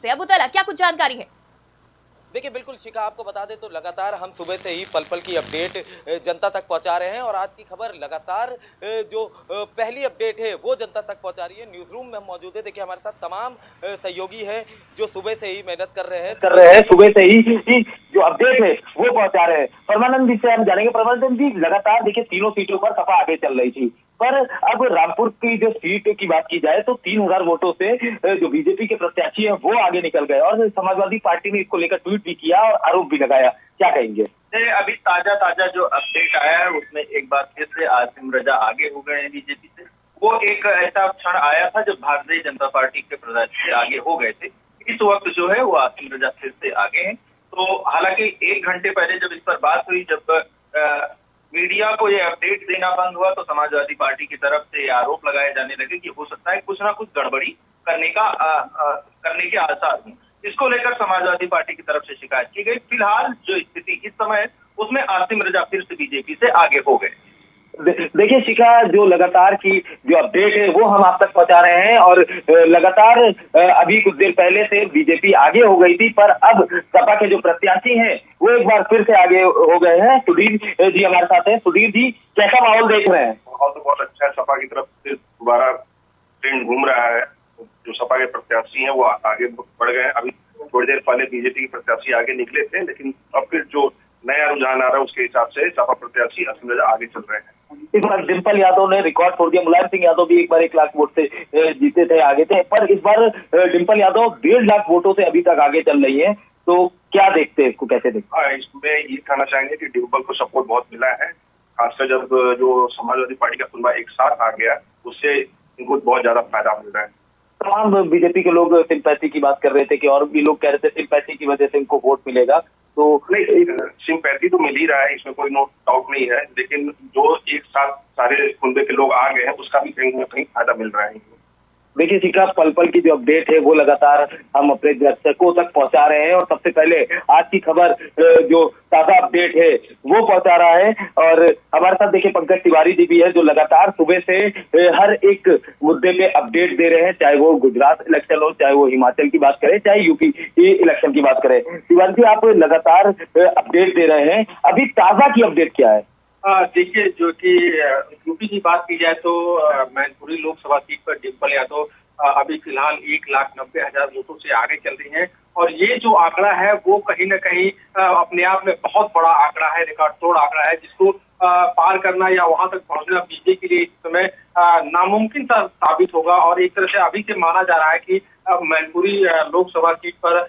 से। अबुतला, क्या कुछ जानकारी है? देखिए बिल्कुल शिखा, आपको बता दें तो लगातार हम सुबह से ही पल पल की अपडेट जनता तक पहुंचा रहे हैं और आज की खबर लगातार जो पहली अपडेट है वो जनता तक पहुंचा रही है। न्यूज रूम में हम मौजूद है। देखिए हमारे साथ तमाम सहयोगी है जो सुबह से ही मेहनत कर रहे हैं सुबह से ही जो अपडेट है वो पहुंचा रहे हैं। परमानंद जी से हम जानेंगे। परमानंद जी, लगातार देखिए तीनों सीटों पर सपा आगे चल रही थी, पर अब रामपुर की जो सीट की बात की जाए तो 3000 वोटों से जो बीजेपी के प्रत्याशी हैं वो आगे निकल गए और समाजवादी पार्टी ने इसको लेकर ट्वीट भी किया और आरोप भी लगाया। क्या कहेंगे? अभी ताजा जो अपडेट आया है उसमें एक बार फिर से आसिम रजा आगे हो गए हैं बीजेपी से। वो एक ऐसा क्षण आया था जब भारतीय जनता पार्टी के प्रत्याशी आगे हो गए थे। इस वक्त जो है वो आसिम रजा फिर से आगे हैं। तो हालांकि 1 घंटे पहले जब इस पर बात हुई, जब मीडिया को ये अपडेट देना बंद हुआ तो समाजवादी पार्टी की तरफ से आरोप लगाए जाने लगे कि हो सकता है कुछ ना कुछ गड़बड़ी करने के आसार हों। इसको लेकर समाजवादी पार्टी की तरफ से शिकायत की गई। फिलहाल जो स्थिति इस समय है उसमें आसिम रजा फिर से बीजेपी से आगे हो गए। देखिए शिखा, जो लगातार की जो अपडेट है वो हम आप तक पहुंचा रहे हैं और लगातार अभी कुछ देर पहले से बीजेपी आगे हो गई थी, पर अब सपा के जो प्रत्याशी हैं वो एक बार फिर से आगे हो गए हैं। सुधीर जी हमारे साथ हैं। सुधीर जी, कैसा माहौल देख रहे हैं? माहौल तो बहुत अच्छा है। सपा की तरफ से दोबारा ट्रेंड घूम रहा है। जो सपा के प्रत्याशी हैं वो आगे बढ़ गए हैं। अभी थोड़ी देर पहले बीजेपी के प्रत्याशी आगे निकले थे, लेकिन अब फिर जो नया रुझान आ रहा है उसके हिसाब से सपा प्रत्याशी आसिम रजा आगे चल रहे हैं। इस बार डिम्पल यादव ने रिकॉर्ड तोड़ दिया। मुलायम सिंह यादव भी एक बार 1 लाख वोट से जीते थे, आगे थे, पर इस बार डिम्पल यादव 1.5 लाख वोटों से अभी तक आगे चल रही है। तो क्या देखते हैं इसको, कैसे देखते हैं? इसमें ये कहना चाहेंगे कि डिम्पल को सपोर्ट बहुत मिला है, खासकर जब जो समाजवादी पार्टी का कुनबा एक साथ आ गया उससे इनको बहुत ज्यादा फायदा मिल रहा है। तमाम बीजेपी के लोग सिंपैथी की बात कर रहे थे कि और भी लोग कह रहे थे सिंपैथी की वजह से इनको वोट मिलेगा। तो नहीं, सिंपैथी तो मिल ही रहा है, इसमें कोई नो डाउट नहीं है, लेकिन जो एक साथ सारे कुनबे के लोग आ गए हैं उसका भी कहीं ना कहीं फायदा मिल रहा है। देखिए शिखा, पल पल की जो अपडेट है वो लगातार हम अपने दर्शकों तक पहुंचा रहे हैं और सबसे पहले आज की खबर जो ताजा अपडेट है वो पहुंचा रहा है। और हमारे साथ देखिए पंकज तिवारी जी भी है जो लगातार सुबह से हर एक मुद्दे पे अपडेट दे रहे हैं, चाहे वो गुजरात इलेक्शन हो, चाहे वो हिमाचल की बात करें, चाहे यूपी इलेक्शन की बात करें। तिवारी जी, आप लगातार अपडेट दे रहे हैं, अभी ताजा की अपडेट क्या है? देखिए, जो कि यूपी की बात की जाए तो मैनपुरी लोकसभा सीट पर डिम्पल यादव अभी फिलहाल 1,90,000 वोटों से आगे चल रही हैं और ये जो आंकड़ा है वो कहीं न कहीं अपने आप में बहुत बड़ा आंकड़ा है, रिकॉर्ड तोड़ आंकड़ा है, जिसको पार करना या वहां तक पहुंचना बीजेपी के लिए इस समय नामुमकिन सा साबित होगा। और एक तरह से अभी से माना जा रहा है कि मैनपुरी लोकसभा सीट पर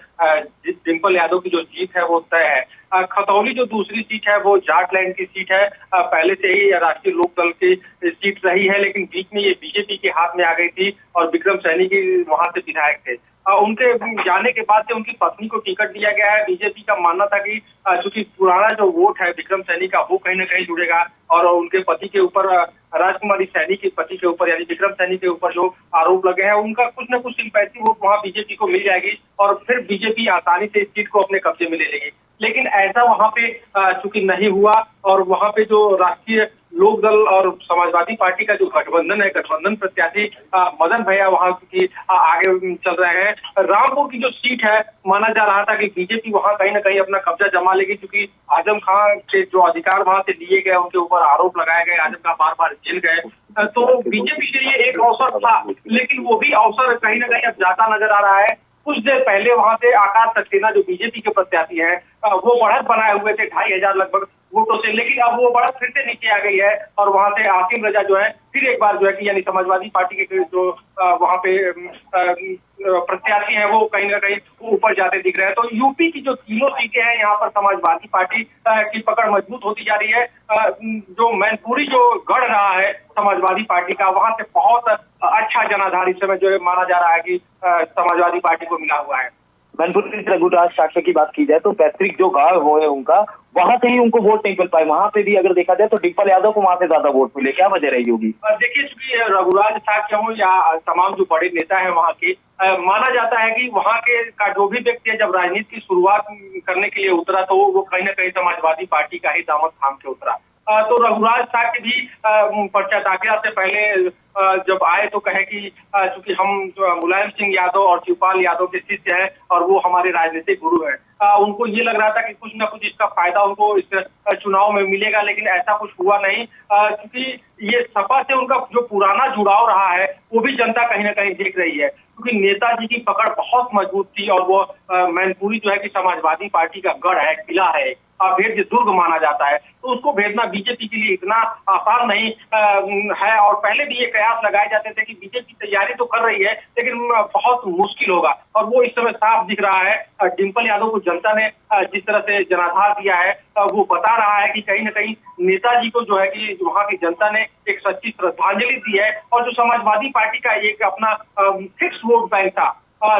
डिम्पल यादव की जो जीत है वो तय है। खतौली जो दूसरी सीट है वो जाटलैंड की सीट है, पहले से ही राष्ट्रीय लोक दल की सीट रही है, लेकिन बीच में ये बीजेपी के हाथ में आ गई थी और विक्रम सैनी की वहां से विधायक थे। उनके जाने के बाद से उनकी पत्नी को टिकट दिया गया है। बीजेपी का मानना था कि चूंकि पुराना जो वोट है विक्रम सैनी का वो कहीं न कहीं जुड़ेगा और उनके पति के ऊपर राजकुमारी सैनी के पति के ऊपर यानी विक्रम सैनी के ऊपर जो आरोप लगे हैं उनका कुछ न कुछ सिंपैथी वोट वहां बीजेपी को मिल जाएगी और फिर बीजेपी आसानी से इस सीट को अपने कब्जे में ले लेगी। लेकिन ऐसा वहां पे चूंकि नहीं हुआ और वहां पे जो राष्ट्रीय लोक दल और समाजवादी पार्टी का जो गठबंधन है, गठबंधन प्रत्याशी मदन भैया वहां की आगे चल रहे हैं। रामपुर की जो सीट है माना जा रहा था कि बीजेपी वहां कहीं ना कहीं अपना कब्जा जमा लेगी, क्योंकि आजम खान के जो अधिकार वहां से लिए गए उनके ऊपर आरोप लगाए गए, आजम खान बार बार जेल गए, तो बीजेपी के लिए एक अवसर था, लेकिन वो भी अवसर कहीं ना कहीं अब जाता नजर आ रहा है। कुछ देर पहले वहां से आकाश सक्सेना जो बीजेपी के प्रत्याशी हैं वो बढ़त बनाए हुए थे 2,500 लगभग वोटों से, लेकिन अब वो बढ़त फिर से नीचे आ गई है और वहां से आसिम रजा जो है फिर एक बार जो है कि यानी समाजवादी पार्टी के जो वहां पे प्रत्याशी हैं वो कहीं ना कहीं ऊपर जाते दिख रहे हैं। तो यूपी की जो तीनों सीटें हैं यहाँ पर समाजवादी पार्टी की पकड़ मजबूत होती जा रही है। जो मैनपुरी जो गढ़ रहा है समाजवादी पार्टी का, वहां से बहुत अच्छा जनाधार इस समय जो है माना जा रहा है कि समाजवादी पार्टी को मिला हुआ है। मैनपुरी रघुराज साक्ष्य की बात की जाए तो पैतृक जो गांव हुए उनका, वहां से ही उनको वोट नहीं मिल पाए। वहां पे भी अगर देखा जाए तो डिम्पल यादव को वहां से ज्यादा वोट मिले, क्या वजह रही होगी? देखिए, चूंकि रघुराज साक्ष्य हो या तमाम जो बड़े नेता है वहाँ के, माना जाता है कि वहाँ के का जो भी व्यक्ति है जब राजनीति की शुरुआत करने के लिए उतरा तो वो कहीं ना कहीं समाजवादी पार्टी का ही दामन थाम के उतरा। तो रघुराज साक्य भी पर्चा दाखिला से पहले जब आए तो कहे कि चूंकि हम मुलायम सिंह यादव और शिवपाल यादव के शिष्य हैं और वो हमारे राजनीतिक गुरु हैं, उनको ये लग रहा था कि कुछ ना कुछ इसका फायदा उनको इस चुनाव में मिलेगा, लेकिन ऐसा कुछ हुआ नहीं, क्योंकि ये सपा से उनका जो पुराना जुड़ाव रहा है वो भी जनता कहीं ना कहीं देख रही है, क्योंकि नेताजी की पकड़ बहुत मजबूत थी और वो मैनपुरी जो है कि समाजवादी पार्टी का गढ़ है, किला है, भेद्य दुर्ग माना जाता है, तो उसको भेजना बीजेपी के लिए इतना आसान नहीं है। और पहले भी ये कयास लगाए जाते थे कि बीजेपी तैयारी तो कर रही है लेकिन बहुत मुश्किल होगा, और वो इस समय साफ दिख रहा है। डिंपल यादव को जनता ने जिस तरह से जनाधार दिया है, वो बता रहा है कि कहीं ना कहीं नेताजी को जो है कि वहाँ की जनता ने एक सच्ची श्रद्धांजलि दी है, और जो समाजवादी पार्टी का एक अपना फिक्स वोट बैंक था,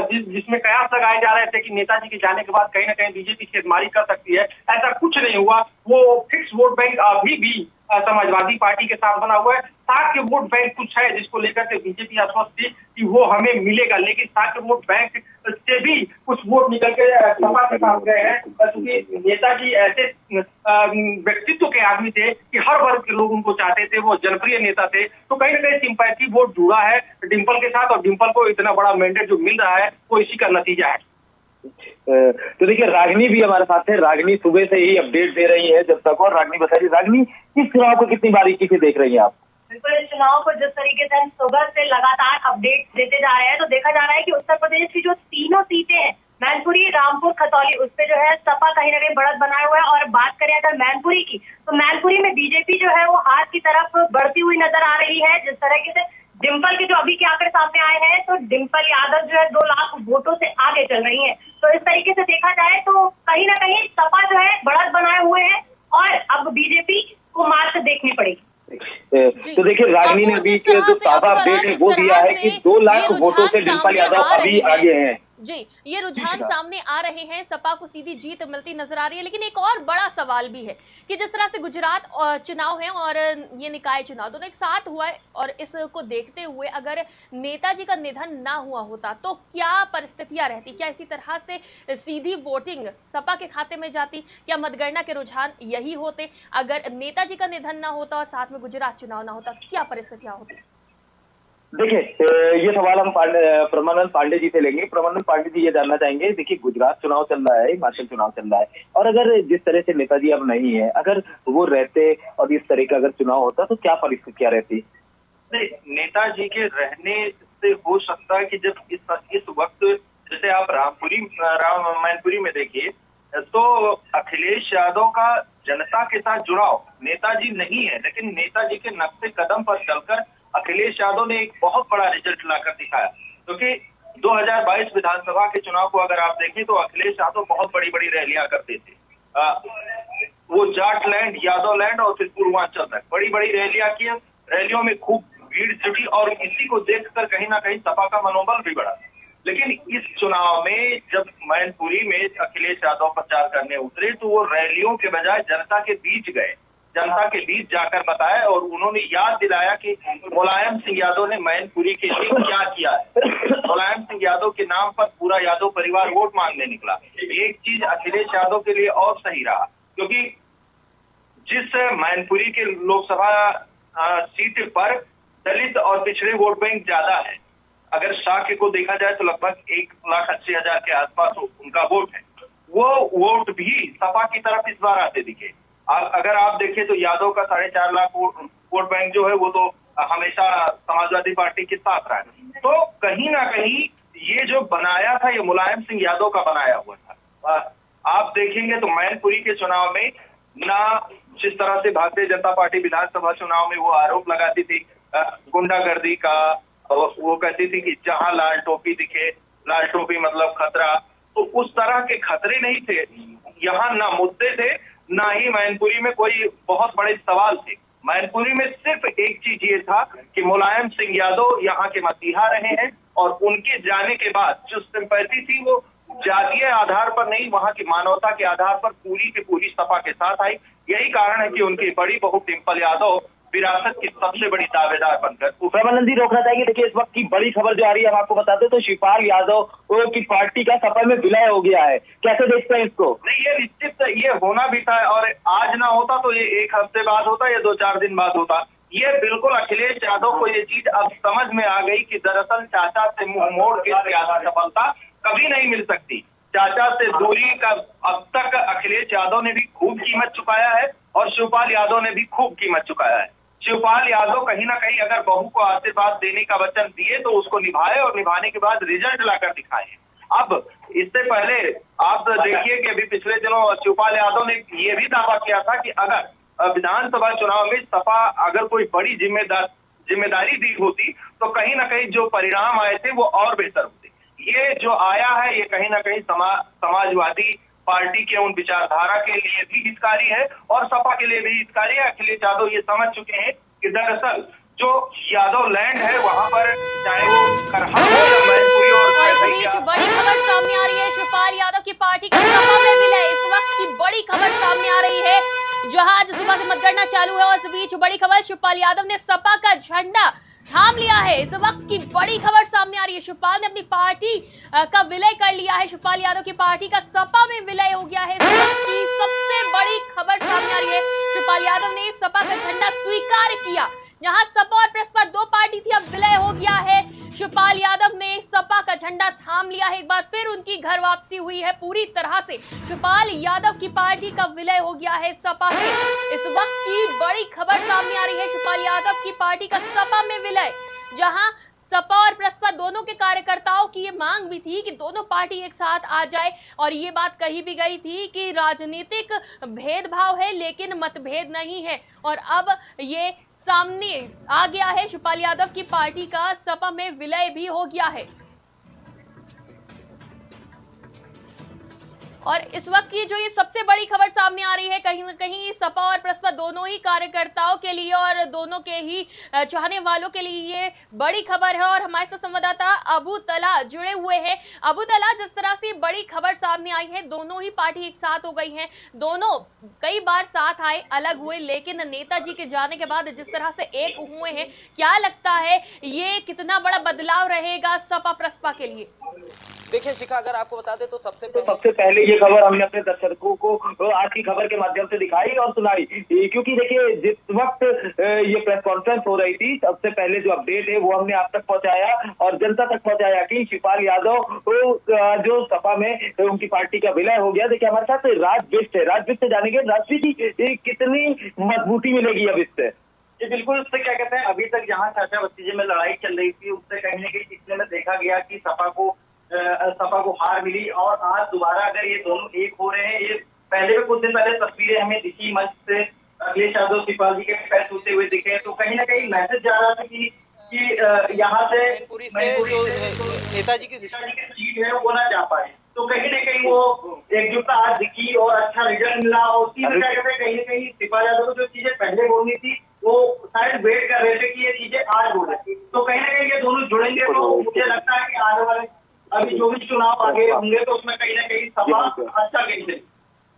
जिसमें कयास लगाए जा रहे थे कि नेताजी के जाने के बाद कहीं ना कहीं बीजेपी खेतमारी कर सकती है, ऐसा कुछ नहीं हुआ। वो फिक्स वोट बैंक अभी भी समाजवादी पार्टी के साथ बना हुआ है। साक्य वोट बैंक कुछ है जिसको लेकर के बीजेपी आश्वस्त थी कि वो हमें मिलेगा, लेकिन साक्य वोट बैंक से भी कुछ वोट निकल के सपा के साथ गए हैं, क्योंकि नेताजी ऐसे व्यक्तित्व के आदमी थे कि हर वर्ग के लोग उनको चाहते थे, वो जनप्रिय नेता थे, तो कहीं ना कहीं सिंपैथी वोट जुड़ा है डिंपल के साथ, और डिंपल को इतना बड़ा मैंडेट जो मिल रहा है वो इसी का नतीजा है। तो देखिए, रागिनी भी हमारे साथ है। रागिनी सुबह से ही अपडेट दे रही है जब तक, और रागिनी बताइए, रागिनी इस चुनाव को कितनी बारीकी से देख रही हैं आप? बिल्कुल, इस चुनाव को जिस तरीके से हम सुबह से लगातार अपडेट देते जा रहे हैं, तो देखा जा रहा है कि उत्तर प्रदेश की जो तीनों सीटें हैं, मैनपुरी, रामपुर, खतौली, उस पे जो है सपा कहीं ना कहीं बढ़त बनाए हुआ है। और बात करें अगर मैनपुरी की, तो मैनपुरी में बीजेपी जो है वो हाथ की तरफ बढ़ती हुई नजर आ रही है। जिस तरीके से डिंपल के जो अभी के आंकड़े सामने आए हैं, तो डिंपल यादव जो है 2 लाख वोटों से आगे चल रही है। तो इस तरीके से देखा जाए तो कहीं ना कहीं सपा जो है बढ़त बनाए हुए है, और अब बीजेपी को मार्च देखनी पड़ेगी। तो देखिए, रागिनी ने भी जो ताजा अपडेट है वो दिया है कि 2 लाख वोटों से डिंपल यादव अभी आगे हैं। जी, ये रुझान सामने आ रहे हैं, सपा को सीधी जीत मिलती नजर आ रही है। लेकिन एक और बड़ा सवाल भी है कि जिस तरह से गुजरात चुनाव है और ये निकाय चुनाव दोनों एक साथ हुआ है, और इसको देखते हुए अगर नेताजी का निधन ना हुआ होता तो क्या परिस्थितियां रहती? क्या इसी तरह से सीधी वोटिंग सपा के खाते में जाती? क्या मतगणना के रुझान यही होते? अगर नेताजी का निधन ना होता और साथ में गुजरात चुनाव ना होता तो क्या परिस्थितियां होती? देखिए, ये सवाल हम परमानंद पांडे जी से लेंगे। परमानंद पांडे जी ये जानना चाहेंगे, देखिए गुजरात चुनाव चल रहा है, हिमाचल चुनाव चल रहा है, और अगर जिस तरह से नेताजी अब नहीं है, अगर वो रहते और इस तरह का अगर चुनाव होता तो क्या परिस्थितियां रहती? नेताजी के रहने से हो सकता है कि जब इस वक्त जैसे आप मैनपुरी में देखिए, तो अखिलेश यादव का जनता के साथ जुड़ाव नेताजी नहीं है, लेकिन नेताजी के नक्शे कदम पर चलकर अखिलेश यादव ने एक बहुत बड़ा रिजल्ट लाकर दिखाया। क्योंकि 2022 विधानसभा के चुनाव को अगर आप देखें तो अखिलेश यादव बहुत बड़ी बड़ी रैलियां करते थे, वो जाट लैंड, यादव लैंड और फिर पूर्वांचल तक बड़ी बड़ी रैलियां की। रैलियों में खूब भीड़ जुटी और इसी को देखकर कहीं ना कहीं सपा का मनोबल भी बढ़ा। लेकिन इस चुनाव में जब मैनपुरी में अखिलेश यादव प्रचार करने उतरे तो वो रैलियों के बजाय जनता के बीच गए, जनता के बीच जाकर बताया, और उन्होंने याद दिलाया कि मुलायम सिंह यादव ने मैनपुरी के लिए क्या किया है। मुलायम सिंह यादव के नाम पर पूरा यादव परिवार वोट मांगने निकला। एक चीज अखिलेश यादव के लिए और सही रहा, क्योंकि जिस मैनपुरी के लोकसभा सीट पर दलित और पिछड़े वोट बैंक ज्यादा है, अगर शाक्य को देखा जाए तो लगभग 1,80,000 के आसपास उनका वोट है, वो वोट भी सपा की तरफ इस बार आते दिखे। अगर आप देखें तो यादव का 4.5 लाख वोट बैंक जो है वो तो हमेशा समाजवादी पार्टी के साथ रहा है। तो कहीं ना कहीं ये जो बनाया था ये मुलायम सिंह यादव का बनाया हुआ था। आप देखेंगे तो मैनपुरी के चुनाव में ना जिस तरह से भारतीय जनता पार्टी विधानसभा चुनाव में वो आरोप लगाती थी गुंडागर्दी का, वो कहती थी कि जहां लाल टोपी दिखे, लाल टोपी मतलब खतरा, तो उस तरह के खतरे नहीं थे यहाँ, ना मुद्दे थे, ना ही मैनपुरी में कोई बहुत बड़े सवाल थे। मैनपुरी में सिर्फ एक चीज ये था कि मुलायम सिंह यादव यहाँ के मसीहा रहे हैं, और उनके जाने के बाद जो सिंपैथी थी वो जातीय आधार पर नहीं, वहां की मानवता के आधार पर पूरी की पूरी सपा के साथ आई। यही कारण है कि उनकी बड़ी बहू डिंपल यादव विरासत की सबसे बड़ी दावेदार बनकर। प्रमानंद जी रोकना चाहेंगे, देखिए इस वक्त की बड़ी खबर जो आ रही है हम आपको बताते तो शिवपाल यादव की पार्टी का सपा में विलय हो गया है, कैसे देखते हैं इसको? नहीं, ये निश्चित ये होना भी था, और आज ना होता तो ये एक हफ्ते बाद होता या 2-4 दिन बाद होता। ये बिल्कुल अखिलेश यादव को ये चीज अब समझ में आ गई कि दरअसल चाचा से मुंह मोड़ के सियासी सफलता कभी नहीं मिल सकती। चाचा से दूरी का अब तक अखिलेश यादव ने भी खूब कीमत चुकाया है और शिवपाल यादव ने भी खूब कीमत चुकाया है। शिवपाल यादव कहीं ना कहीं अगर बहू को आशीर्वाद देने का वचन दिए तो उसको निभाए और निभाने के बाद रिजल्ट लाकर दिखाए। अब इससे पहले आप देखिए कि अभी पिछले दिनों शिवपाल यादव ने ये भी दावा किया था कि अगर विधानसभा चुनाव में सपा अगर कोई बड़ी जिम्मेदारी दी होती तो कहीं ना कहीं जो परिणाम आए थे वो और बेहतर होते। ये जो आया है ये कहीं ना कहीं समाजवादी पार्टी के उन विचारधारा के लिए भी हितकारी है और सपा के लिए भी हितकारी है। अखिलेश यादव ये समझ चुके हैं कि दरअसल जो यादव लैंड है वहां पर चाहे वो करहा हो या मैनपुरी और इस बीच बड़ी खबर सामने आ रही है, शिवपाल यादव की पार्टी का सपा में विलय। इस वक्त की बड़ी खबर सामने आ रही है, जहां आज सुबह से मतगणना चालू है और इस बीच बड़ी खबर शिवपाल यादव ने सपा का झंडा थाम लिया है। इस वक्त की बड़ी खबर सामने आ रही है, शिवपाल ने अपनी पार्टी का विलय कर लिया है। शिवपाल यादव की पार्टी का सपा में विलय हो गया है। इस वक्त की सबसे बड़ी खबर सामने आ रही है, शिवपाल यादव ने सपा का झंडा स्वीकार किया। यहाँ सपा और प्रसपा दो पार्टी थी, अब विलय हो गया है। शिवपाल यादव ने सपा का झंडा थाम लिया है, एक बार फिर उनकी घर वापसी हुई है पूरी तरह से। शिवपाल यादव की पार्टी का विलय हो गया है सपा में। इस वक्त की बड़ी खबर सामने आ रही है, शिवपाल यादव की पार्टी का सपा में विलय, जहां सपा और प्रसपा दोनों के कार्यकर्ताओं की ये मांग भी थी कि दोनों पार्टी एक साथ आ जाए और ये बात कही भी गई थी कि राजनीतिक भेदभाव है लेकिन मतभेद नहीं है। और अब ये सामने आ गया है, शिवपाल यादव की पार्टी का सपा में विलय भी हो गया है। और इस वक्त की जो ये सबसे बड़ी खबर सामने आ रही है, कहीं ना कहीं सपा और प्रसपा दोनों ही कार्यकर्ताओं के लिए और दोनों के ही चाहने वालों के लिए ये बड़ी खबर है। और हमारे साथ संवाददाता अबू तला जुड़े हुए हैं। अबू तला, जिस तरह से बड़ी खबर सामने आई है, दोनों ही पार्टी एक साथ हो गई हैं, दोनों कई बार साथ आए अलग हुए, लेकिन नेताजी के जाने के बाद जिस तरह से एक हुए हैं, क्या लगता है ये कितना बड़ा बदलाव रहेगा सपा प्रसपा के लिए? देखिए शिखा, अगर आपको बता दें तो सबसे पहले ये खबर हमने अपने दर्शकों को आज की खबर के माध्यम से दिखाई और सुनाई, क्योंकि देखिए जिस वक्त ये प्रेस कॉन्फ्रेंस हो रही थी सबसे पहले जो अपडेट है वो हमने आप तक पहुंचाया और जनता तक पहुंचाया कि शिवपाल यादव जो सपा में उनकी पार्टी का विलय हो गया। देखिए हमारे साथ राजविष्ट है, राजविष्ट जानेंगे राजविष्ट की कितनी मजबूती मिलेगी अब इससे? जी बिल्कुल, उससे क्या कहते हैं, अभी तक जहाँ चाचा भतीजे में लड़ाई चल रही थी उससे कहीं न कहीं पिछले में देखा गया कि सपा को हार मिली और आज दोबारा अगर ये दोनों एक हो रहे हैं, ये पहले भी कुछ दिन पहले तस्वीरें हमें दिखी मंच से अखिलेश यादव शिवपाल जी के पैर छूते हुए दिखे, तो कहीं ना कहीं मैसेज जा रहा था कि यहाँ से नेताजी की सीट है वो ना जा पाए, तो कहीं ना कहीं वो एकजुटता आज दिखी और अच्छा रिजल्ट मिला। और उसी में क्या कहते हैं, कहीं ना कहीं शिवपाल यादव को जो चीजें पहले बोलनी थी वो शायद वेट कर रहे थे कि ये चीजें आज बोले, तो कहीं ना कहीं ये दोनों जुड़ेंगे तो मुझे लगता है कि आने वाले अभी जो भी चुनाव आगे होंगे तो उसमें कहीं ना कहीं सपा अच्छा खेलेगी।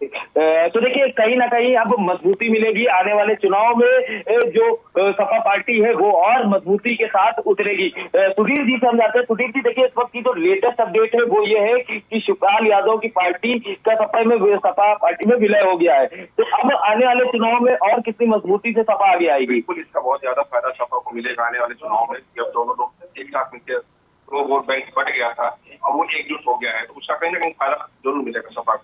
तो देखिए कहीं ना कहीं अब मजबूती मिलेगी आने वाले चुनाव में, जो सपा पार्टी है वो और मजबूती के साथ उतरेगी। सुधीर जी से हम जाते हैं। सुधीर जी, देखिए इस वक्त की जो लेटेस्ट अपडेट है वो ये है कि शिवपाल यादव की पार्टी का सपा पार्टी में विलय हो गया है, तो अब आने वाले चुनाव में और कितनी मजबूती से सपा आगे आएगी? बिल्कुल, इसका बहुत ज्यादा फायदा सपा को मिलेगा आने वाले चुनाव में। जब दोनों लोग एक साथ मिलकर दो वोट बैंक बढ़ गया था और वो एकजुट हो गया है, तो उसका कहीं ना कहीं फायदा जरूर मिलेगा सपा को।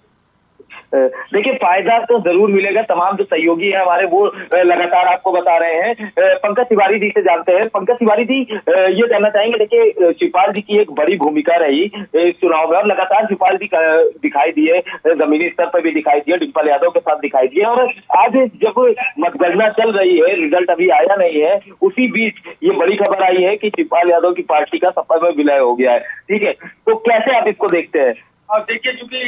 देखिए फायदा तो जरूर मिलेगा, तमाम जो सहयोगी है हमारे वो लगातार आपको बता रहे हैं। पंकज तिवारी जी से जानते हैं। पंकज तिवारी जी, ये जानना चाहेंगे, देखिए शिवपाल जी की एक बड़ी भूमिका रही इस चुनाव में और लगातार शिवपाल जी दिखाई दिए, जमीनी स्तर पर भी दिखाई दिए, डिम्पल यादव के साथ दिखाई दिए, और आज जब मतगणना चल रही है, रिजल्ट अभी आया नहीं है, उसी बीच ये बड़ी खबर आई है कि शिवपाल यादव की पार्टी का सपा में विलय हो गया है। ठीक है, तो कैसे आप इसको देखते हैं? और देखिए, चूंकि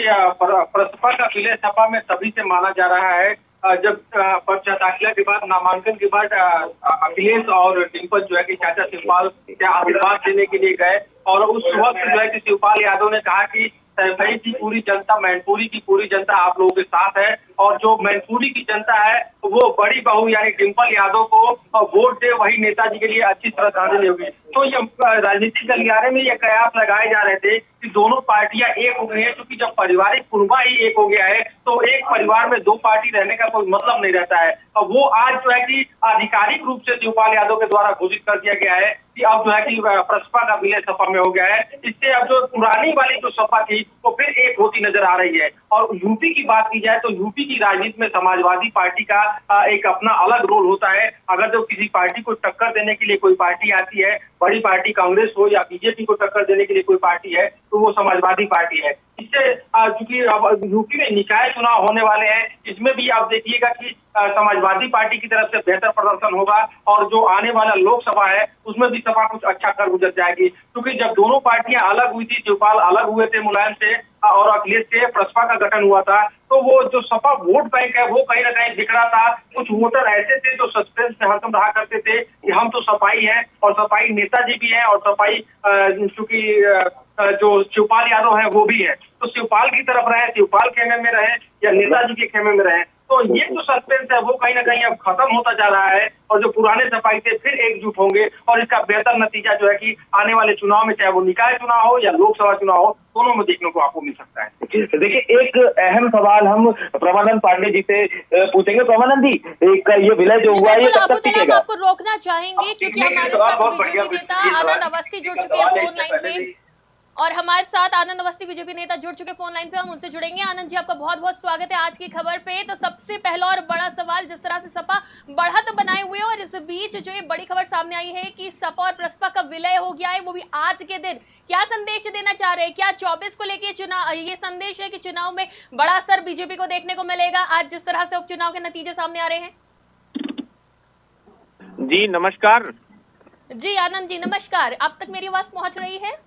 प्रसपा का विलय सपा में तभी से माना जा रहा है जब पर्चा दाखिला के बाद, नामांकन के बाद अखिलेश और डिम्पल जो है कि चाचा शिवपाल क्या आशीर्वाद देने के लिए गए और उस वक्त जो है कि शिवपाल यादव ने कहा कि सैफई की पूरी जनता, मैनपुरी की पूरी जनता आप लोगों के साथ है। और जो मैनपुरी की जनता है वो बड़ी बहू यानी डिंपल यादव को वोट दे, वही नेताजी के लिए अच्छी श्रद्धांजलि होगी। तो ये राजनीतिक गलियारे में ये कयास लगाए जा रहे थे कि दोनों पार्टियां एक हो गई है, क्योंकि जब पारिवारिक कुनबा ही एक हो गया है तो एक परिवार में दो पार्टी रहने का कोई मतलब नहीं रहता है। और वो आज जो है कि आधिकारिक रूप से शिवपाल यादव के द्वारा घोषित कर दिया गया है कि अब जो है कि प्रसपा का विलय सपा में हो गया है। इससे अब जो पुरानी वाली जो सपा थी वो फिर एक होती नजर आ रही है। और यूपी की बात की जाए तो यूपी की राजनीति में समाजवादी पार्टी का एक अपना अलग रोल होता है। अगर जो किसी पार्टी को टक्कर देने के लिए कोई पार्टी आती है, बड़ी पार्टी कांग्रेस हो या बीजेपी को टक्कर देने के लिए कोई पार्टी है, तो वो समाजवादी पार्टी है। इससे चूंकि अब यूपी में निकाय चुनाव होने वाले हैं, इसमें भी आप देखिएगा कि समाजवादी पार्टी की तरफ से बेहतर प्रदर्शन होगा और जो आने वाला लोकसभा है उसमें भी सपा कुछ अच्छा कर गुजर जाएगी। क्योंकि जब दोनों पार्टियां अलग हुई थी, शिवपाल अलग हुए थे मुलायम से और अखिलेश से, प्रसपा का गठन हुआ था, तो वो जो सपा वोट बैंक है वो कहीं ना कहीं बिखरा था। कुछ वोटर ऐसे थे जो सस्पेंस में हरदम रहा करते थे कि हम तो सपाई हैं और सपाई नेताजी भी हैं और सपाई चूंकि जो शिवपाल यादव है वो भी है, तो शिवपाल की तरफ रहे, शिवपाल खेमे में रहे या नेताजी के खेमे में रहे। तो ये जो सस्पेंस है वो कहीं ना कहीं अब खत्म होता जा रहा है और जो पुराने सपाई थे फिर एकजुट होंगे और इसका बेहतर नतीजा जो है कि आने वाले चुनाव में, चाहे वो निकाय चुनाव हो या लोकसभा चुनाव हो, दोनों में देखने को आपको मिल सकता है। देखिए, एक अहम सवाल हम प्रमानंद पांडे जी से पूछेंगे। प्रमानंद जी, ये विलय जो हुआ ये कब तक टिकेगा? आपको रोकना चाहेंगे क्योंकि हमारे साथ बीजेपी नेता आनंद अवस्थी जुड़ चुके हैं फोन लाइन पे और हमारे साथ आनंद अवस्थी बीजेपी नेता जुड़ चुके फोन लाइन पे, हम उनसे जुड़ेंगे। आनंद जी, आपका बहुत बहुत स्वागत है आज की खबर पे। तो सबसे पहला और बड़ा सवाल, जिस तरह से सपा बढ़त बनाए हुए और इस बीच जो ये बड़ी खबर सामने आई है कि सपा और प्रसपा का विलय हो गया है, वो भी आज के दिन, क्या संदेश देना चाह रहे हैं? क्या 24 को लेके चुनाव ये संदेश है कि चुनाव में बड़ा असर बीजेपी को देखने को मिलेगा आज जिस तरह से उपचुनाव के नतीजे सामने आ रहे हैं? जी नमस्कार। जी आनंद जी नमस्कार, अब तक मेरी आवाज पहुंच रही है?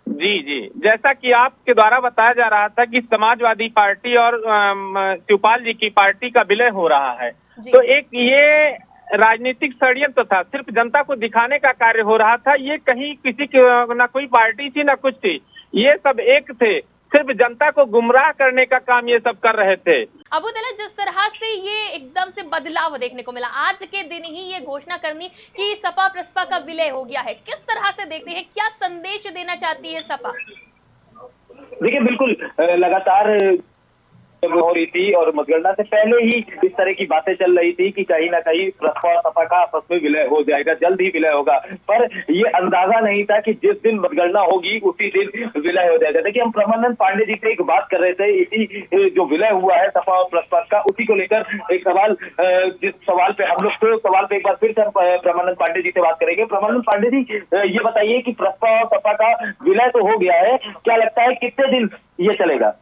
जी जी, जैसा कि आपके द्वारा बताया जा रहा था कि समाजवादी पार्टी और शिवपाल जी की पार्टी का विलय हो रहा है, तो एक ये राजनीतिक षड्यंत्र था, सिर्फ जनता को दिखाने का कार्य हो रहा था। ये कहीं किसी की ना कोई पार्टी थी ना कुछ थी, ये सब एक थे, सिर्फ जनता को गुमराह करने का काम ये सब कर रहे थे। अबू तलत, जिस तरह से ये एकदम से बदलाव देखने को मिला, आज के दिन ही ये घोषणा करनी कि सपा प्रसपा का विलय हो गया है, किस तरह से देखते हैं? क्या संदेश देना चाहती है सपा? देखिए, बिल्कुल लगातार हो रही थी और मतगणना से पहले ही इस तरह की बातें चल रही थी कि कहीं ना कहीं प्रसपा और सपा का आपस में विलय हो जाएगा, जल्द ही विलय होगा। पर ये अंदाजा नहीं था कि जिस दिन मतगणना होगी उसी दिन विलय हो जाएगा। देखिए, हम प्रमानंद पांडे जी से एक बात कर रहे थे, इसी जो विलय हुआ है सपा और प्रसपा का, उसी को लेकर एक सवाल, जिस सवाल पे हम लोग तो सवाल पे एक बार फिर से हम प्रमानंद पांडे जी से बात करेंगे। प्रमानंद पांडे जी, ये बताइए कि प्रसपा और सपा का विलय तो हो गया है, क्या लगता है कितने दिन ये चलेगा?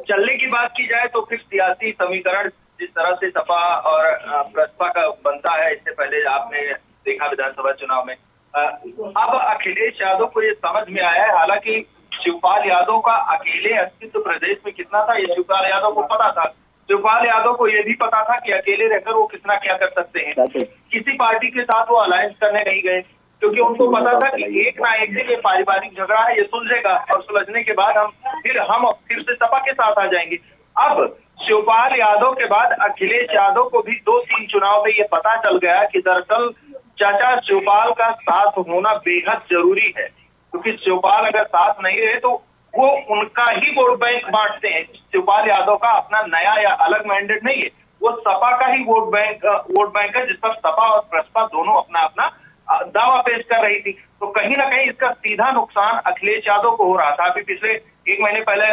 चलने की बात की जाए तो फिर सियासी समीकरण जिस तरह से सपा और प्रसपा का बनता है, इससे पहले आपने देखा विधानसभा चुनाव में, अब अखिलेश यादव को ये समझ में आया है। हालांकि शिवपाल यादव का अकेले अस्तित्व प्रदेश में कितना था ये शिवपाल यादव को पता था। शिवपाल यादव को ये भी पता था कि अकेले रहकर वो कितना क्या कर सकते हैं। किसी पार्टी के साथ वो अलायंस करने नहीं गए क्योंकि उनको पता था कि एक ना एक दिन ये पारिवारिक झगड़ा है, ये सुलझेगा और सुलझने के बाद हम फिर से सपा के साथ आ जाएंगे। अब शिवपाल यादव के बाद अखिलेश यादव को भी 2-3 चुनाव में ये पता चल गया कि दरअसल चाचा शिवपाल का साथ होना बेहद जरूरी है, क्योंकि शिवपाल अगर साथ नहीं रहे तो वो उनका ही वोट बैंक बांटते हैं। शिवपाल यादव का अपना नया या अलग मैंडेट नहीं है, वो सपा का ही वोट बैंक है जिस पर सपा और प्रसपा दोनों अपना अपना दावा पेश कर रही थी। तो कहीं ना कहीं इसका सीधा नुकसान अखिलेश यादव को हो रहा था। अभी पिछले 1 महीने पहले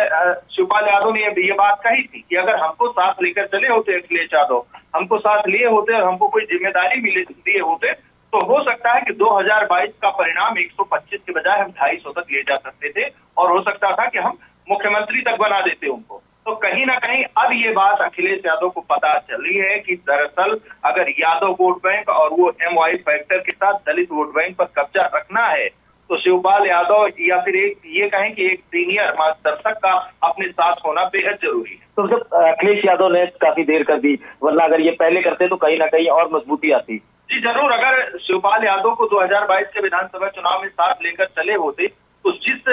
शिवपाल यादव ने ये बात कही थी कि अगर हमको साथ लेकर चले होते अखिलेश यादव, हमको साथ लिए होते और हमको कोई जिम्मेदारी दिए होते तो हो सकता है कि 2022 का परिणाम 125 के बजाय हम 250 तक ले जा सकते थे और हो सकता था कि हम मुख्यमंत्री तक बना देते उनको। तो कहीं ना कहीं अब ये बात अखिलेश यादव को पता चली है कि दरअसल अगर यादव वोट बैंक और वो MY फैक्टर के साथ दलित वोट बैंक पर कब्जा रखना है तो शिवपाल यादव या फिर ये कहें कि एक सीनियर मार्गदर्शक का अपने साथ होना बेहद जरूरी है। तो जब अखिलेश यादव ने काफी देर कर दी, वरना अगर ये पहले करते तो कहीं ना कहीं और मजबूती आती। जी जरूर, अगर शिवपाल यादव को 2022 के विधानसभा चुनाव में साथ लेकर चले होते तो जिस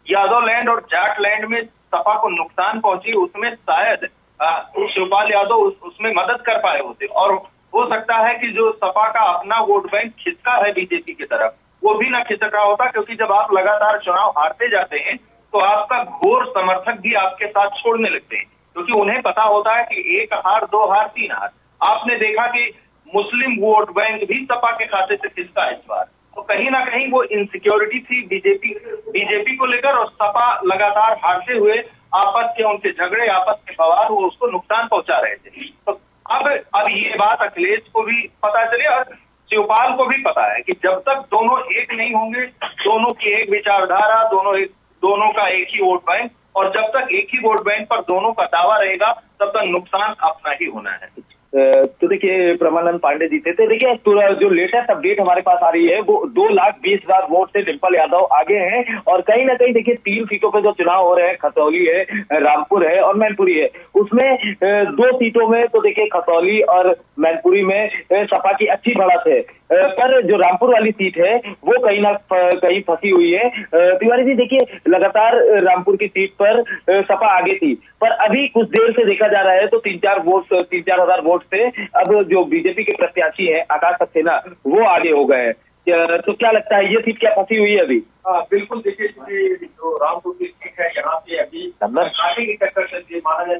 यादव लैंड और जाट लैंड में सपा को नुकसान पहुंची, उसमें शायद शिवपाल यादव उसमें मदद कर पाए होते, और हो सकता है कि जो सपा का अपना वोट बैंक खिसका है बीजेपी की तरफ, वो भी ना खिसका होता, क्योंकि जब आप लगातार चुनाव हारते जाते हैं तो आपका घोर समर्थक भी आपके साथ छोड़ने लगते हैं, क्योंकि उन्हें पता होता है कि 1 हार 2 हार 3 हार। आपने देखा कि मुस्लिम वोट बैंक भी सपा के खाते से खिसका इस बार, तो कहीं ना कहीं वो इनसिक्योरिटी थी बीजेपी को लेकर, और सपा लगातार हारते हुए आपस के उनके झगड़े, आपस के बवाल, वो उसको नुकसान पहुंचा रहे थे। तो अब ये बात अखिलेश को भी पता चली और शिवपाल को भी पता है कि जब तक दोनों एक नहीं होंगे, दोनों की एक विचारधारा, दोनों का एक ही वोट बैंक, और जब तक एक ही वोट बैंक पर दोनों का दावा रहेगा तब तक नुकसान अपना ही होना है। तो देखिए प्रमानंद पांडे जीते थे। देखिए जो लेटेस्ट अपडेट हमारे पास आ रही है वो 2,20,000 वोट से डिम्पल यादव आगे हैं, और कहीं ना कहीं देखिए 3 सीटों पे जो चुनाव हो रहे हैं, खतौली है, रामपुर है और मैनपुरी है, उसमें 2 सीटों में तो देखिए खतौली और मैनपुरी में सपा की अच्छी बढ़त है, पर जो रामपुर वाली सीट है वो कहीं ना कहीं फंसी हुई है। तिवारी जी देखिए लगातार रामपुर की सीट पर सपा आगे थी, पर अभी कुछ देर से देखा जा रहा है तो 3-4 हजार वोट से अब जो बीजेपी के प्रत्याशी हैं आकाश सक्सेना वो आगे हो गए हैं। तो क्या लगता है ये सीट क्या फंसी हुई है अभी? बिल्कुल, देखिए जो रामपुर की सीट है यहाँ पे अभी कांटे की टक्कर चल रही है, माना जाए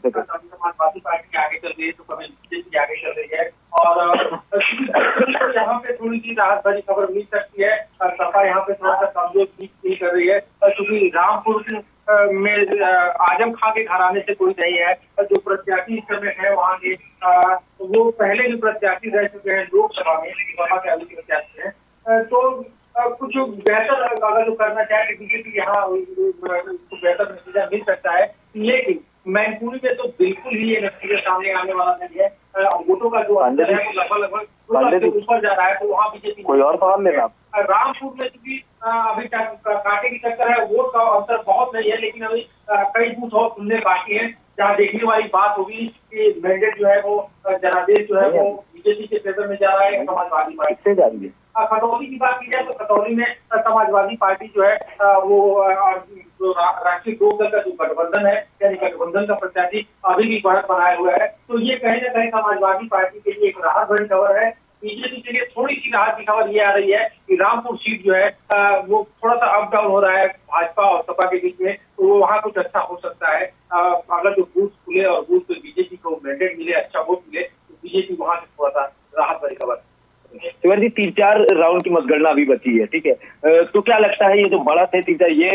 समाजवादी पार्टी आगे चल रही है तो कभी बीजेपी आगे चल रही है, और यहाँ पे थोड़ी सी राहत भरी खबर मिल सकती है। सपा यहाँ पे थोड़ा सा कमजोर फील कर रही है, क्योंकि रामपुर में आजम खां के घराने से कोई नहीं है, जो प्रत्याशी इस समय है वहाँ के वो पहले जो प्रत्याशी रह चुके हैं लोकसभा में, सपा के अभी प्रत्याशी है, तो कुछ बेहतर अगर जो करना चाहे तो बीजेपी यहाँ कुछ बेहतर नतीजा मिल सकता है, लेकिन मैनपुरी में तो बिल्कुल ही ये नतीजा सामने आने वाला नहीं है। वोटों का जो अंतर है वो लगभग ऊपर जा रहा है, तो वहाँ बीजेपी कोई और सवाल लेना। रामपुर में चूंकि अभी कांटे की टक्कर है, वोट का अंतर बहुत नहीं है, लेकिन अभी कई बूथ और खुलने बाकी है, जहाँ देखने वाली बात होगी कि मैंडेट जो है वो जनादेश जो है वो बीजेपी के फेवर में जा रहा है, समाजवादी पार्टी से जा रही है। खतौली की बात की जाए तो खतौली में समाजवादी पार्टी जो है वो राष्ट्रीय लोकदल का जो गठबंधन है, यानी गठबंधन का प्रत्याशी अभी भी बढ़त बनाए हुए है, तो ये कहीं ना कहीं समाजवादी पार्टी के लिए एक राहत भरी खबर है। बीजेपी के लिए थोड़ी सी राहत की खबर ये आ रही है कि रामपुर सीट जो है वो थोड़ा सा अप डाउन हो रहा है भाजपा और सपा के बीच में, तो वहाँ कुछ अच्छा हो सकता है। अगर जो बूथ खुले और बूथ पे बीजेपी को मैंडेट मिले, अच्छा वोट मिले, तो बीजेपी वहाँ से थोड़ा सा राहत भरी खबर। शिवर जी 3-4 राउंड की मतगणना अभी बची है, ठीक है, तो क्या लगता है ये जो बढ़त है 3-4 ये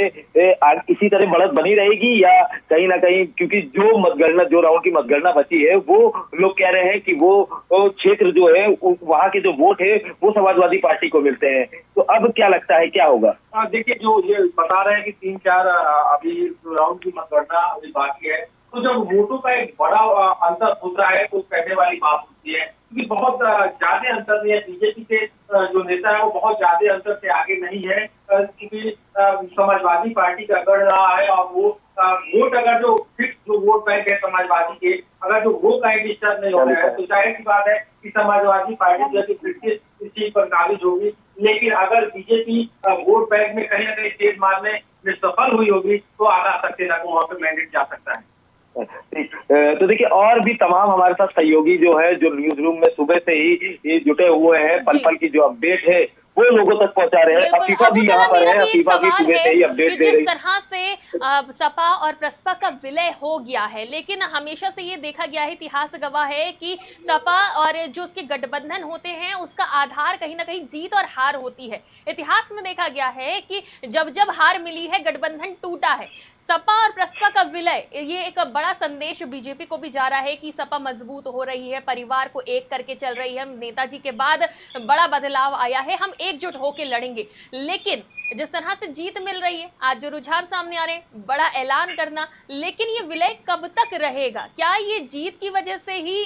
इसी तरह बढ़त बनी रहेगी या कहीं ना कहीं, क्योंकि जो राउंड की मतगणना बची है वो लोग कह रहे हैं कि वो क्षेत्र जो है वहाँ के जो वोट है वो समाजवादी पार्टी को मिलते हैं, तो अब क्या लगता है क्या होगा? देखिए जो ये बता रहे हैं कि 3-4 अभी राउंड की मतगणना अभी बाकी है, तो जब वोटों का एक बड़ा अंतर होता है तो कहने वाली बात होती है, क्योंकि बहुत ज्यादा अंतर नहीं है, बीजेपी के जो नेता है वो बहुत ज्यादा अंतर से आगे नहीं है, क्योंकि समाजवादी पार्टी का गढ़ रहा है, और वो वोट अगर जो फिक्स जो वोट बैंक है समाजवादी के, अगर जो वो कहीं डिस्टर्ब नहीं हो रहा है तो जाहिर सी बात है कि समाजवादी पार्टी जो है फिर इस चीज पर काबिज होगी। लेकिन अगर बीजेपी वोट बैंक में कहीं ना कहीं तेज मारने में सफल हुई होगी तो आकाश सक्सेना को वहाँ पे मैंडेट जा सकता है। तो देखिए और भी तमाम हमारे साथ सहयोगी जो है जो न्यूज रूम में सुबह से ही जुटे हुए हैं, पल पल की जो अपडेट है वो लोगों तक पहुंचा रहे हैं। अफीफा भी यहाँ पर है, अफीफा भी सुबह से ही अपडेट दे रही है। जिस तरह से सपा और प्रसपा का विलय हो गया है, लेकिन हमेशा से ये देखा गया है, इतिहास गवाह है कि सपा और जो उसके गठबंधन होते हैं उसका आधार कहीं ना कहीं जीत और हार होती है। इतिहास में देखा गया है कि जब जब हार मिली है गठबंधन टूटा है। सपा और प्रसपा का विलय ये एक बड़ा संदेश बीजेपी को भी जा रहा है कि सपा मजबूत हो रही है, परिवार को एक करके चल रही है, नेताजी के बाद बड़ा बदलाव आया है, हम एकजुट होकर लड़ेंगे। लेकिन जिस तरह से जीत मिल रही है, आज जो रुझान सामने आ रहे हैं, बड़ा ऐलान करना, लेकिन ये विलय कब तक रहेगा? क्या ये जीत की वजह से ही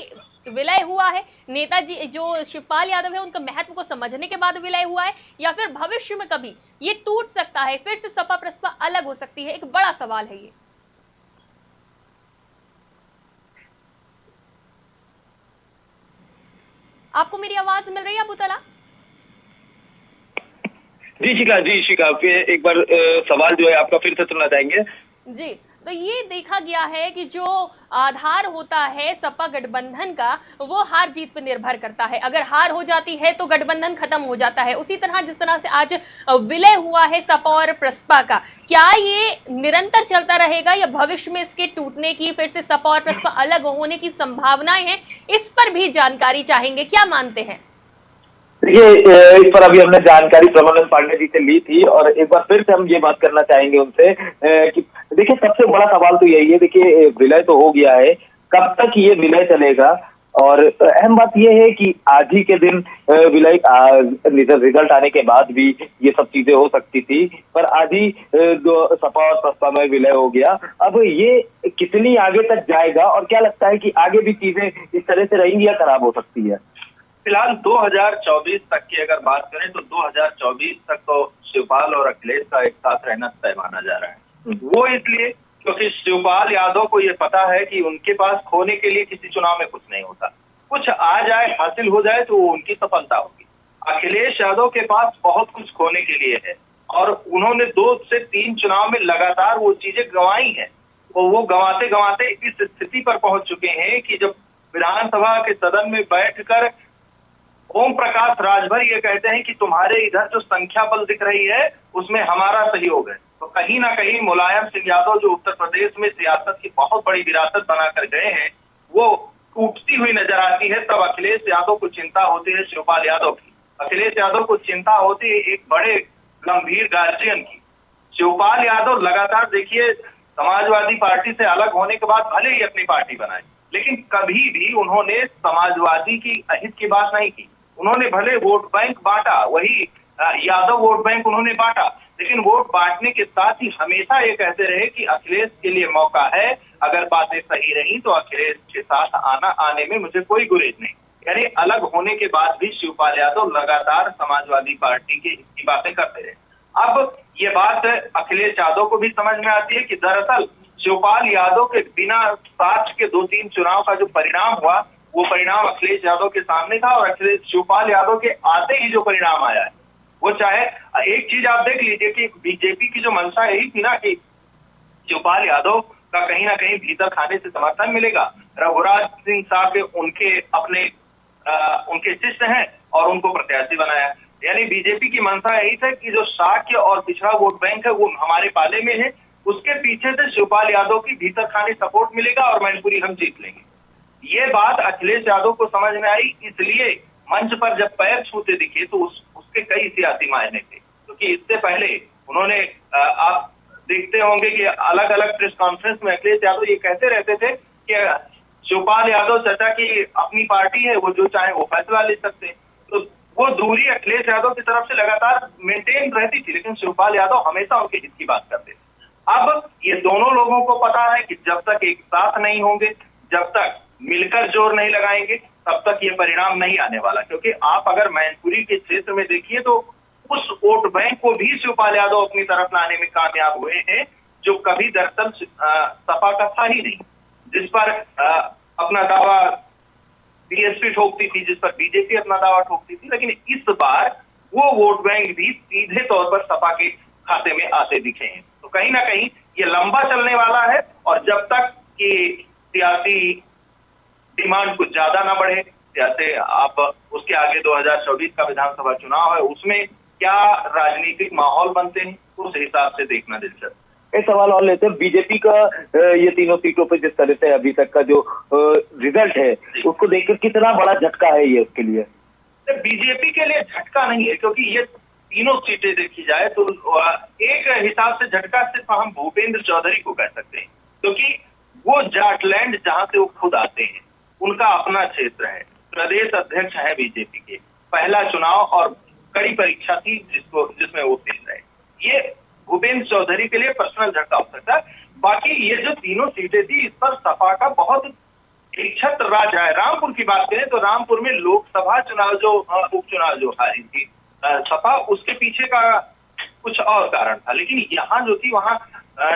विलय हुआ है? नेताजी जो शिवपाल यादव है उनका महत्व को समझने के बाद विलय हुआ है, या फिर भविष्य में कभी ये टूट सकता है, फिर से सपा प्रसपा अलग हो सकती है? एक बड़ा सवाल है ये। आपको मेरी आवाज मिल रही है अबू तला? जी शिखा एक बार सवाल जो है आपका फिर से सुनना चाहेंगे। जी, तो ये देखा गया है कि जो आधार होता है सपा गठबंधन का, वो हार जीत पर निर्भर करता है। अगर हार हो जाती है तो गठबंधन खत्म हो जाता है। उसी तरह जिस तरह से आज विलय हुआ है सपा और प्रसपा का, क्या ये निरंतर चलता रहेगा या भविष्य में इसके टूटने की, फिर से सपा और प्रसपा अलग होने की संभावनाएं हैं? इस पर भी जानकारी चाहेंगे, क्या मानते हैं? देखिए, इस पर अभी हमने जानकारी ब्रह्मानंद पांडे जी से ली थी और एक बार फिर से हम ये बात करना चाहेंगे उनसे कि देखिए सबसे बड़ा सवाल तो यही है, देखिए विलय तो हो गया है, कब तक ये विलय चलेगा? और अहम बात यह है कि आज ही के दिन विलय रिजल्ट आने के बाद भी ये सब चीजें हो सकती थी, पर आज ही सपा और प्रसपा में विलय हो गया। अब ये कितनी आगे तक जाएगा और क्या लगता है कि आगे भी चीजें इस तरह से रहेंगी या खराब हो सकती है? फिलहाल 2024 तक की अगर बात करें तो 2024 तक तो शिवपाल और अखिलेश का एक साथ रहना तय माना जा रहा है। वो इसलिए क्योंकि शिवपाल यादव को ये पता है कि उनके पास खोने के लिए किसी चुनाव में कुछ नहीं होता, कुछ आ जाए हासिल हो जाए तो वो उनकी सफलता होगी। अखिलेश यादव के पास बहुत कुछ खोने के लिए है और उन्होंने 2 से 3 चुनाव में लगातार वो चीजें गंवाई हैं। वो गंवाते गंवाते इस स्थिति पर पहुंच चुके हैं कि जब विधानसभा के सदन में बैठकर ओम प्रकाश राजभर ये कहते हैं कि तुम्हारे इधर जो संख्या बल दिख रही है उसमें हमारा सहयोग है, तो कहीं ना कहीं मुलायम सिंह यादव जो उत्तर प्रदेश में सियासत की बहुत बड़ी विरासत बनाकर गए हैं वो टूटती हुई नजर आती है। तब अखिलेश यादव को चिंता होती है शिवपाल यादव की, अखिलेश यादव को चिंता होती है एक बड़े गंभीर गार्जियन की। शिवपाल यादव लगातार देखिए समाजवादी पार्टी से अलग होने के बाद भले ही अपनी पार्टी बनाई, लेकिन कभी भी उन्होंने समाजवादी की अहित की बात नहीं की। उन्होंने भले वोट बैंक बांटा, वही यादव वोट बैंक उन्होंने बांटा, लेकिन वोट बांटने के साथ ही हमेशा ये कहते रहे कि अखिलेश के लिए मौका है, अगर बातें सही रही तो अखिलेश के साथ आने में मुझे कोई गुरेज नहीं। यानी अलग होने के बाद भी शिवपाल यादव लगातार समाजवादी पार्टी की बातें करते रहे। अब ये बात अखिलेश यादव को भी समझ में आती है कि दरअसल शिवपाल यादव के बिना साथ के 2-3 चुनाव का जो परिणाम हुआ वो परिणाम अखिलेश यादव के सामने था और अखिलेश शिवपाल यादव के आते ही जो परिणाम आया है वो चाहे एक चीज आप देख लीजिए कि बीजेपी की जो मंशा यही थी ना कि शिवपाल यादव का कहीं ना कहीं भीतर खाने से समर्थन मिलेगा। रघुराज सिंह साहब उनके अपने उनके शिष्य हैं और उनको प्रत्याशी बनाया, यानी बीजेपी की मंशा यही था कि जो शाक्य और पिछड़ा वोट बैंक है वो हमारे पाले में है, उसके पीछे से शिवपाल यादव की भीतर खाने सपोर्ट मिलेगा और मैनपुरी हम जीत लेंगे। ये बात अखिलेश यादव को समझ में आई, इसलिए मंच पर जब पैर छूते दिखे तो उसके कई सियासी मायने थे, क्योंकि इससे पहले उन्होंने आप देखते होंगे कि अलग अलग प्रेस कॉन्फ्रेंस में अखिलेश यादव ये कहते रहते थे कि शिवपाल यादव चाचा की अपनी पार्टी है, वो जो चाहे वो फैसला ले सकते हैं, तो वो दूरी अखिलेश यादव की तरफ से लगातार मेंटेन रहती थी, लेकिन शिवपाल यादव हमेशा उनके हित की बात करते थे। अब ये दोनों लोगों को पता है कि जब तक एक साथ नहीं होंगे, जब तक मिलकर जोर नहीं लगाएंगे, तब तक ये परिणाम नहीं आने वाला। क्योंकि आप अगर मैनपुरी के क्षेत्र में देखिए तो उस वोट बैंक को भी शिवपाल यादव अपनी तरफ लाने में कामयाब हुए हैं, जो कभी दरअसल सपा का था ही नहीं, जिस पर अपना दावा बीएसपी ठोकती थी, जिस पर बीजेपी अपना दावा ठोकती थी, लेकिन इस बार वो वोट बैंक भी सीधे तौर पर सपा के खाते में आते दिखे हैं। तो कहीं ना कहीं ये लंबा चलने वाला है और जब तक कि सियासी डिमांड कुछ ज्यादा ना बढ़े, जैसे आप उसके आगे 2024 का विधानसभा चुनाव है, उसमें क्या राजनीतिक माहौल बनते हैं उस हिसाब से देखना दिलचस्प। एक सवाल और लेते हैं, बीजेपी का ये तीनों सीटों पे जिस तरह से अभी तक का जो रिजल्ट है उसको देखकर कितना बड़ा झटका है ये उसके लिए? बीजेपी के लिए झटका नहीं है, क्योंकि ये तीनों सीटें देखी जाए तो एक हिसाब से झटका सिर्फ हम भूपेंद्र चौधरी को कह सकते हैं, क्योंकि वो जाटलैंड जहां से वो खुद आते हैं, उनका अपना क्षेत्र है, प्रदेश अध्यक्ष है बीजेपी के, पहला चुनाव और कड़ी परीक्षा थी जिसमें वो फेल रहे। ये भूपेंद्र चौधरी के लिए पर्सनल झटका हो सकता है। बाकी ये जो तीनों सीटें थी इस पर सपा का बहुत इच्छत राज है। रामपुर की बात करें तो रामपुर में लोकसभा चुनाव जो उपचुनाव जो हारी थी सपा, उसके पीछे का कुछ और कारण था, लेकिन यहाँ जो थी वहां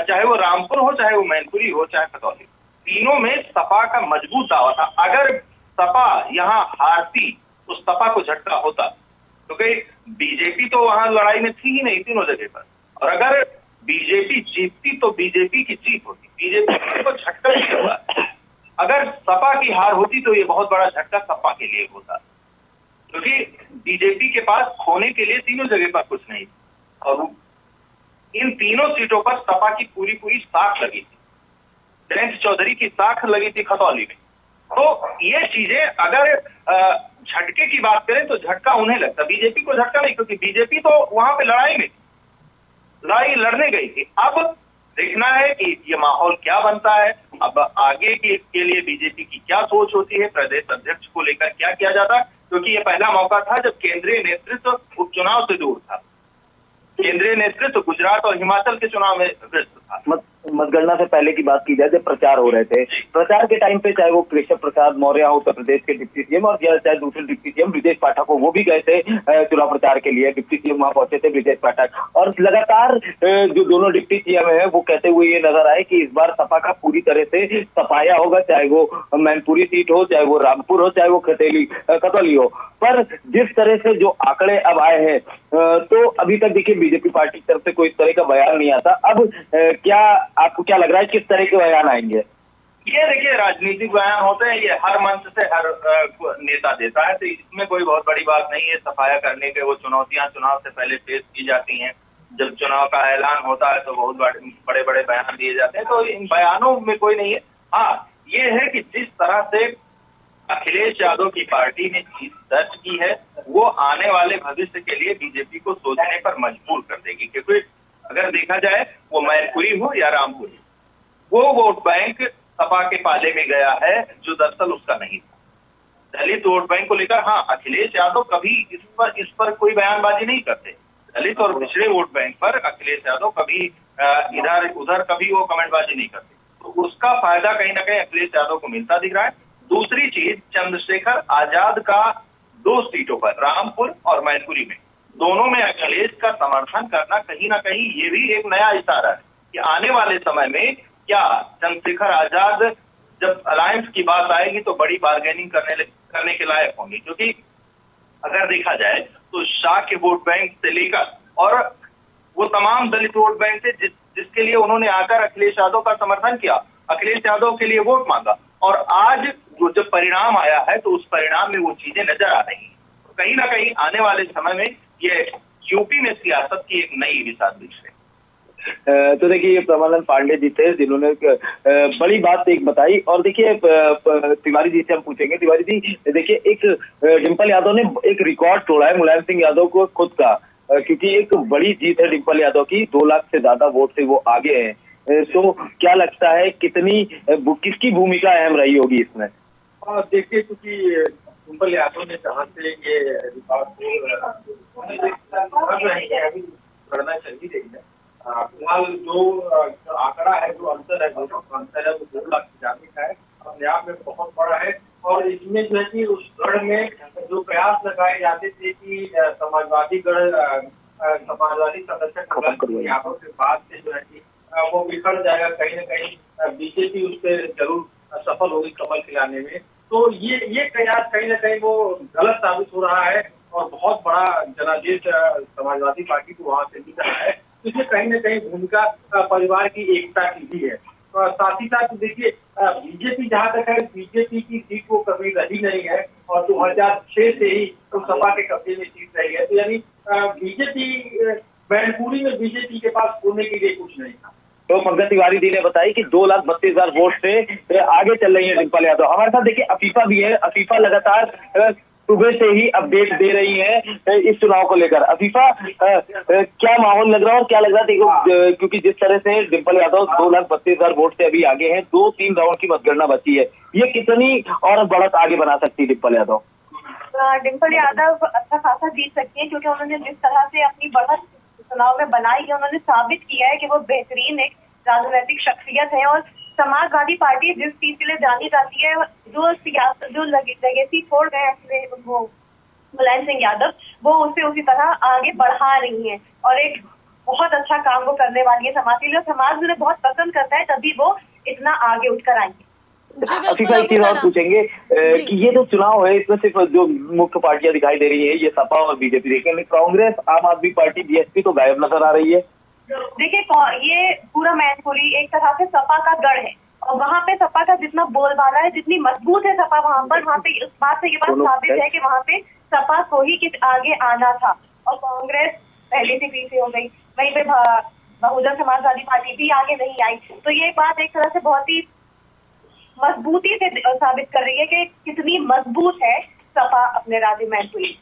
चाहे वो रामपुर हो, चाहे वो मैनपुरी हो, चाहे खतौली, तीनों में सपा का मजबूत दावा था। अगर सपा यहाँ हारती तो सपा को झटका होता, क्योंकि बीजेपी तो वहां लड़ाई में थी ही नहीं तीनों जगह पर। और अगर बीजेपी जीतती तो बीजेपी की जीत होती, बीजेपी को झटका नहीं होगा। अगर सपा की हार होती तो ये बहुत बड़ा झटका सपा के लिए होता, क्योंकि बीजेपी के पास खोने के लिए तीनों जगह पर कुछ नहीं। और इन तीनों सीटों पर सपा की पूरी साख लगी थी, जयंत चौधरी की साख लगी थी खतौली में। तो ये चीजें अगर झटके की बात करें तो झटका उन्हें लगता, बीजेपी को झटका नहीं, क्योंकि बीजेपी तो वहां पे लड़ाई लड़ने गई थी। अब देखना है कि ये माहौल क्या बनता है, अब आगे के लिए बीजेपी की क्या सोच होती है, प्रदेश अध्यक्ष को लेकर क्या किया जाता है, क्योंकि ये पहला मौका था जब केंद्रीय नेतृत्व उपचुनाव से दूर था। केंद्रीय नेतृत्व गुजरात और हिमाचल के चुनाव में व्यस्त था। मतगणना से पहले की बात की जाए, जब प्रचार हो रहे थे, प्रचार के टाइम पे चाहे वो केशव प्रसाद मौर्य उत्तर प्रदेश के डिप्टी सीएम और चाहे दूसरे डिप्टी सीएम ब्रिजेश पाठक हो, वो भी गए थे चुनाव प्रचार के लिए। डिप्टी सीएम वहां पहुंचे थे ब्रिजेश पाठक, और लगातार जो दोनों डिप्टी सीएम है वो कहते हुए ये नजर आए कि इस बार सपा का पूरी तरह से सफाया होगा, चाहे वो मैनपुरी सीट हो, चाहे वो रामपुर हो, चाहे वो खतौली हो। पर जिस तरह से जो आंकड़े अब आए हैं, तो अभी तक देखिए बीजेपी पार्टी की तरफ से कोई इस तरह का बयान नहीं आता। अब क्या आपको क्या लग रहा है किस तरह के बयान आएंगे? ये देखिए, राजनीतिक बयान होते हैं, ये हर मंच से हर नेता देता है, तो इसमें कोई बहुत बड़ी बात नहीं है। सफाया करने के वो चुनौतियां चुनाव से पहले पेश की जाती हैं। जब चुनाव का ऐलान होता है तो बहुत बड़े बड़े बयान दिए जाते हैं, तो इन बयानों में कोई नहीं है। हाँ, ये है कि जिस तरह से अखिलेश यादव की पार्टी ने जीत दर्ज की है, वो आने वाले भविष्य के लिए बीजेपी को सोचने पर मजबूर कर देगी, क्योंकि अगर देखा जाए वो मैनपुरी हो या रामपुर, वो वोट बैंक सपा के पाले में गया है जो दरअसल उसका नहीं था। दलित वोट बैंक को लेकर हाँ, अखिलेश यादव कभी इस पर कोई बयानबाजी नहीं करते। दलित और पिछड़े वोट बैंक पर अखिलेश यादव कभी इधर उधर कभी वो कमेंटबाजी नहीं करते, तो उसका फायदा कहीं ना कहीं अखिलेश यादव को मिलता दिख रहा है। दूसरी चीज, चंद्रशेखर आजाद का 2 सीटों पर रामपुर और मैनपुरी में, दोनों में अखिलेश का समर्थन करना कहीं ना कहीं ये भी एक नया इशारा है कि आने वाले समय में क्या चंद्रशेखर आजाद जब अलायंस की बात आएगी तो बड़ी बार्गेनिंग करने के लायक होंगी। क्योंकि अगर देखा जाए तो शाह के वोट बैंक से लेकर और वो तमाम दलित वोट बैंक थे जिसके लिए उन्होंने आकर अखिलेश यादव का समर्थन किया, अखिलेश यादव के लिए वोट मांगा, और आज जब परिणाम आया है तो उस परिणाम में वो चीजें नजर आ रही हैं। तो कहीं ना कहीं आने वाले समय में ये यूपी में सियासत की एक नई दिशा दिख रही है। तो देखिए, ये प्रमानंद पांडे जी थे जिन्होंने बड़ी बात एक बताई। और देखिए, तिवारी जी से हम पूछेंगे। तिवारी जी, देखिए, एक डिंपल यादव ने एक रिकॉर्ड तोड़ा है मुलायम सिंह यादव को खुद का, क्योंकि एक बड़ी जीत है डिंपल यादव की, 2 लाख से ज्यादा वोट से वो आगे हैं। तो क्या लगता है किसकी भूमिका अहम रही होगी इसमें? देखिए, क्योंकि डिंपल यादव ने कहा से ये रिकॉर्ड अभी करना चाहिए देखना। फिलहाल जो आंकड़ा है, जो अंतर है, वो 2 लाख से ज्यादा का है, अपने आप में बहुत बड़ा है। और इसमें जो है कि उस गढ़ में जो प्रयास लगाए जाते थे कि समाजवादी सदस्य यादव के बाद से जो है कि वो बिखर जाएगा, कहीं ना कहीं बीजेपी उस पर जरूर सफल होगी कमल खिलाने में। तो ये प्रयास कहीं ना कहीं वो गलत साबित हो रहा है और बहुत बड़ा जनादेश समाजवादी पार्टी को वहां से मिल रहा है। इसमें कहीं ना कहीं भूमिका परिवार की एकता की भी है। साथ ही साथ देखिए, बीजेपी जहां तक है, बीजेपी की सीट को कभी रही नहीं है और 2006 से ही तो सपा के कब्जे में सीट रही है। तो यानी बीजेपी मैनपुरी में बीजेपी के पास खोने के लिए कुछ नहीं था। तो पंकज तिवारी जी ने बताई कि 2,32,000 वोट से आगे चल रही है डिंपल यादव। हमारे साथ देखिए अफीफा भी है। अफीफा लगातार सुबह से ही अपडेट दे रही है इस चुनाव को लेकर। अफीफा, क्या माहौल लग रहा है और क्या लग रहा है? देखो, क्योंकि जिस तरह से डिंपल यादव 2,32,000 वोट से अभी आगे हैं, 2-3 राउंड की मतगणना बची है, ये कितनी और बढ़त आगे बना सकती है डिंपल यादव? डिंपल यादव अच्छा खासा जीत सकती है, क्योंकि उन्होंने जिस तरह से अपनी बढ़त चुनाव में बनाई है, उन्होंने साबित किया है कि वो बेहतरीन एक राजनीतिक शख्सियत है। और समाजवादी पार्टी जिस चीज के लिए जानी जाती है, जो सियासत जो लेगेसी छोड़ गए वो मुलायम सिंह यादव, वो उसे उसी तरह आगे बढ़ा रही है और एक बहुत अच्छा काम वो करने वाली है समाज के लिए। समाज उन्हें बहुत पसंद करता है, तभी वो इतना आगे उठकर आई है। अफीफा एक चीज और पूछेंगे कि ये जो चुनाव है इसमें सिर्फ जो मुख्य पार्टियां दिखाई दे रही है ये सपा और बीजेपी, लेकिन कांग्रेस, आम आदमी पार्टी, बीएसपी तो गायब नजर आ रही है। देखिए ये पूरा मैनपुरी एक तरह से सपा का गढ़ है और वहाँ पे सपा का जितना बोलबाला है, जितनी मजबूत है सपा वहाँ पे इस बात से ये बात साबित है कि वहाँ पे सपा को ही आगे आना था और कांग्रेस पहले से पीछे हो गई। वहीं पे बहुजन समाजवादी पार्टी भी आगे नहीं आई। तो ये बात एक तरह से बहुत ही मजबूती से साबित कर रही है कि कितनी मजबूत है सपा अपने राज्य मैनपुरी।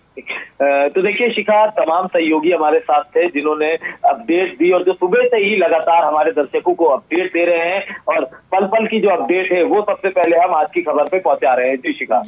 तो देखिए शिखा, तमाम सहयोगी हमारे साथ थे जिन्होंने अपडेट दी और जो सुबह से ही लगातार हमारे दर्शकों को अपडेट दे रहे हैं और पल पल की जो अपडेट है वो सबसे पहले हम आज की खबर पे पहुंचा रहे हैं। जी शिखा।